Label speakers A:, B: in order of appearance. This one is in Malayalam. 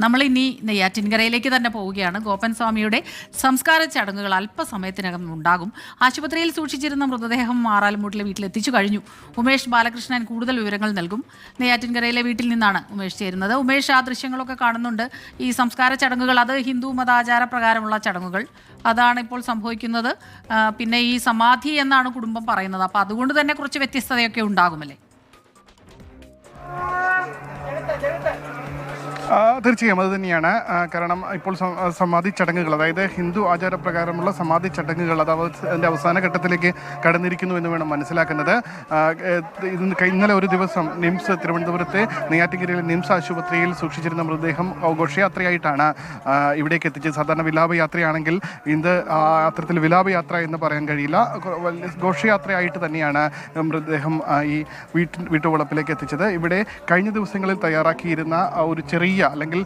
A: നമ്മളിനി നെയ്യാറ്റിൻകരയിലേക്ക് തന്നെ പോവുകയാണ്. ഗോപൻ സ്വാമിയുടെ സംസ്കാര ചടങ്ങുകൾ അല്പസമയത്തിനകം ഉണ്ടാകും. ആശുപത്രിയിൽ സൂക്ഷിച്ചിരുന്ന മൃതദേഹം മാറാലുമൂട്ടിലെ വീട്ടിലെത്തിച്ചു കഴിഞ്ഞു. ഉമേഷ് ബാലകൃഷ്ണൻ കൂടുതൽ വിവരങ്ങൾ നൽകും. നെയ്യാറ്റിൻകരയിലെ വീട്ടിൽ നിന്നാണ് ഉമേഷ് ചേരുന്നത്. ഉമേഷ്, ആ ദൃശ്യങ്ങളൊക്കെ കാണുന്നുണ്ട്. ഈ സംസ്കാര ചടങ്ങുകൾ, അത് ഹിന്ദു മതാചാര പ്രകാരമുള്ള ചടങ്ങുകൾ, അതാണ് ഇപ്പോൾ സംഭവിക്കുന്നത്. പിന്നെ ഈ സമാധി എന്നാണ് കുടുംബം പറയുന്നത്. അപ്പോൾ അതുകൊണ്ട് തന്നെ കുറച്ച് വ്യത്യസ്തതയൊക്കെ ഉണ്ടാകുമല്ലേ?
B: തീർച്ചയായും അത് തന്നെയാണ്. കാരണം ഇപ്പോൾ സമാധി ചടങ്ങുകൾ, അതായത് ഹിന്ദു ആചാരപ്രകാരമുള്ള സമാധി ചടങ്ങുകൾ അത് അതിൻ്റെ അവസാന ഘട്ടത്തിലേക്ക് കടന്നിരിക്കുന്നു എന്ന് വേണം മനസ്സിലാക്കുന്നത്. ഇന്നലെ ഒരു ദിവസം തിരുവനന്തപുരത്തെ നെയ്യാറ്റിൻകരയിലെ നിംസ് ആശുപത്രിയിൽ സൂക്ഷിച്ചിരുന്ന മൃതദേഹം ഘോഷയാത്രയായിട്ടാണ് ഇവിടേക്ക് എത്തിച്ചത്. സാധാരണ വിലാപയാത്രയാണെങ്കിൽ ഇത് അത്തരത്തിൽ വിലാപയാത്ര എന്ന് പറയാൻ കഴിയില്ല. ഘോഷയാത്രയായിട്ട് തന്നെയാണ് മൃതദേഹം ഈ വീട്ടുവളപ്പിലേക്ക് എത്തിച്ചത്. ഇവിടെ കഴിഞ്ഞ ദിവസങ്ങളിൽ തയ്യാറാക്കിയിരുന്ന ഒരു ചെറിയ അല്ലെങ്കിൽ